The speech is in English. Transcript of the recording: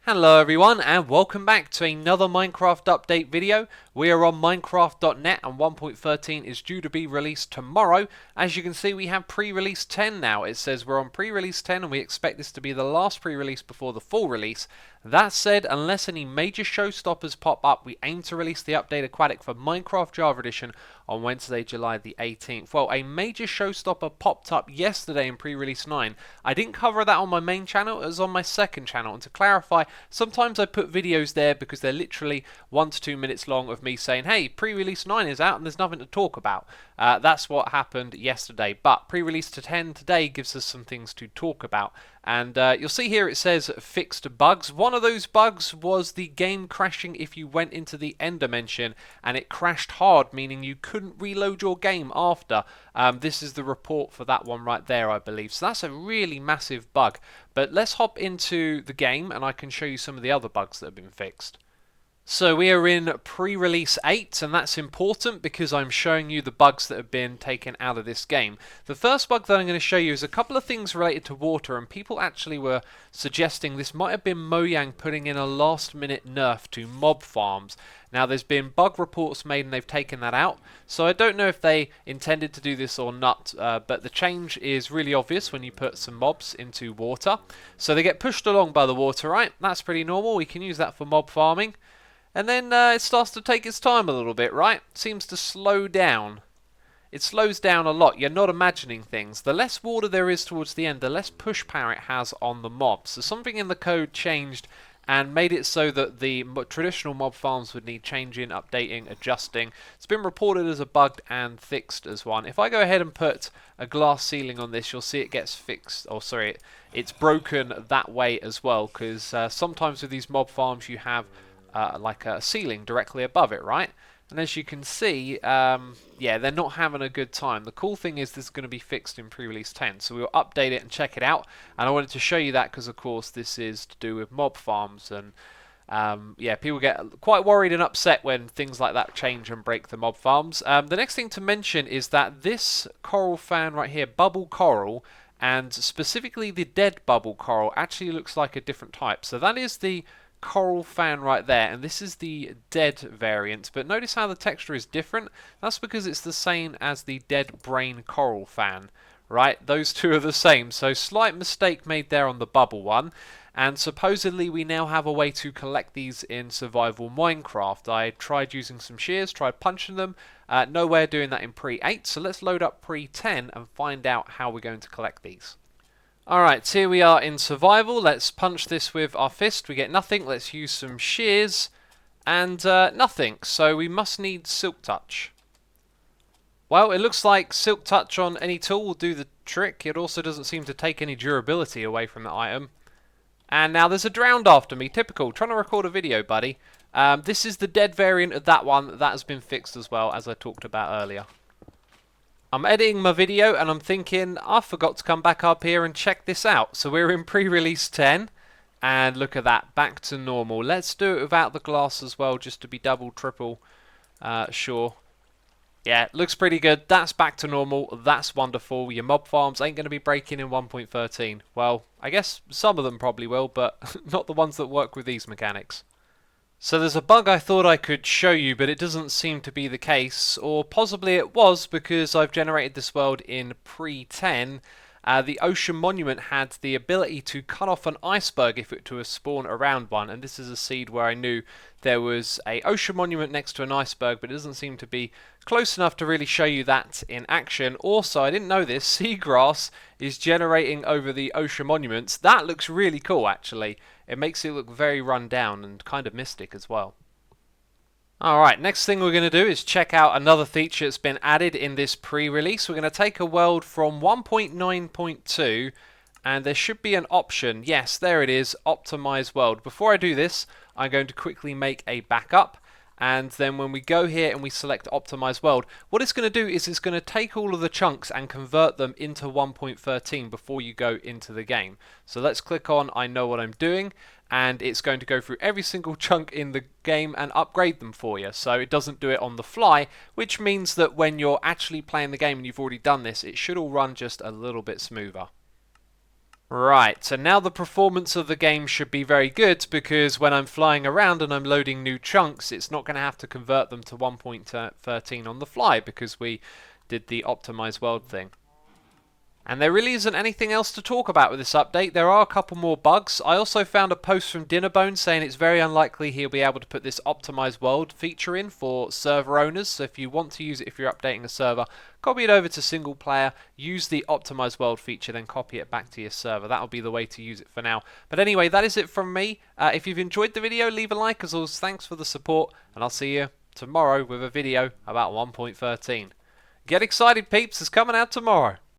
Hello everyone and welcome back to another Minecraft update video. We are on Minecraft.net and 1.13 is due to be released tomorrow. As you can see, we have pre-release 10 now. It says we're on pre-release 10 and we expect this to be the last pre-release before the full release. That said, unless any major showstoppers pop up, we aim to release the update Aquatic for Minecraft Java Edition on Wednesday, July the 18th. Well, a major showstopper popped up yesterday in pre-release 9. I didn't cover that on my main channel, it was on my second channel. And to clarify, sometimes I put videos there because they're literally 1 to 2 minutes long of me saying, hey, pre-release 9 is out and there's nothing to talk about. That's what happened yesterday. But pre-release to 10 today gives us some things to talk about. And you'll see here it says fixed bugs. One of those bugs was the game crashing if you went into the end dimension and it crashed hard, meaning you couldn't reload your game after. This is the report for that one right there, I believe. So that's a really massive bug. But let's hop into the game and I can show you some of the other bugs that have been fixed. So we are in pre-release 8 and that's important because I'm showing you the bugs that have been taken out of this game. The first bug that I'm going to show you is a couple of things related to water, and people actually were suggesting this might have been Mojang putting in a last minute nerf to mob farms. Now there's been bug reports made and they've taken that out, so I don't know if they intended to do this or not, but the change is really obvious when you put some mobs into water. So they get pushed along by the water, right? That's pretty normal, we can use that for mob farming. And then it starts to take its time a little bit, right? Seems to slow down. It slows down a lot. You're not imagining things. The less water there is towards the end, the less push power it has on the mobs. So something in the code changed and made it so that the traditional mob farms would need changing, updating, adjusting. It's been reported as a bug and fixed as one. If I go ahead and put a glass ceiling on this, you'll see it gets fixed. Oh, sorry, it's broken that way as well, because sometimes with these mob farms you have like a ceiling directly above it, right? And as you can see, yeah, they're not having a good time. The cool thing is this is going to be fixed in pre-release 10, so we'll update it and check it out. And I wanted to show you that because, of course, this is to do with mob farms, and yeah, people get quite worried and upset when things like that change and break the mob farms. The next thing to mention is that this coral fan right here, bubble coral, and specifically the dead bubble coral, actually looks like a different type. So that is the coral fan right there, and this is the dead variant, but notice how the texture is different. That's because it's the same as the dead brain coral fan, right? Those two are the same, so slight mistake made there on the bubble one. And supposedly we now have a way to collect these in survival Minecraft. I tried using some shears, tried punching them, no way of doing that in pre-8, so let's load up pre-10 and find out how we're going to collect these. Alright, here we are in survival. Let's punch this with our fist. We get nothing. Let's use some shears. And nothing. So we must need Silk Touch. Well, it looks like Silk Touch on any tool will do the trick. It also doesn't seem to take any durability away from the item. And now there's a drowned after me. Typical. Trying to record a video, buddy. This is the dead variant of that one. That has been fixed as well, as I talked about earlier. I'm editing my video and I'm thinking, I forgot to come back up here and check this out. So we're in pre-release 10 and look at that, back to normal. Let's do it without the glass as well, just to be double, triple sure. Yeah, looks pretty good. That's back to normal. That's wonderful. Your mob farms ain't going to be breaking in 1.13. Well, I guess some of them probably will, but not the ones that work with these mechanics. So there's a bug I thought I could show you, but it doesn't seem to be the case, or possibly it was because I've generated this world in pre-10. The ocean monument had the ability to cut off an iceberg if it were to spawn around one, and this is a seed where I knew there was a ocean monument next to an iceberg, but it doesn't seem to be close enough to really show you that in action. Also, I didn't know this, seagrass is generating over the ocean monuments. That looks really cool, actually. It makes it look very run down and kind of mystic as well. Alright, next thing we're going to do is check out another feature that's been added in this pre-release. We're going to take a world from 1.9.2 and there should be an option. Yes, there it is, Optimize World. Before I do this, I'm going to quickly make a backup. And then when we go here and we select Optimize World, what it's going to do is it's going to take all of the chunks and convert them into 1.13 before you go into the game. So let's click on I know what I'm doing, and it's going to go through every single chunk in the game and upgrade them for you. So it doesn't do it on the fly, which means that when you're actually playing the game and you've already done this, it should all run just a little bit smoother. Right, so now the performance of the game should be very good because when I'm flying around and I'm loading new chunks, it's not going to have to convert them to 1.13 on the fly because we did the optimize world thing. And there really isn't anything else to talk about with this update. There are a couple more bugs. I also found a post from Dinnerbone saying it's very unlikely he'll be able to put this optimized world feature in for server owners. So if you want to use it if you're updating a server, copy it over to single player, use the optimized world feature, then copy it back to your server. That'll be the way to use it for now. But anyway, that is it from me. If you've enjoyed the video, leave a like. As always, thanks for the support, and I'll see you tomorrow with a video about 1.13. Get excited, peeps, it's coming out tomorrow.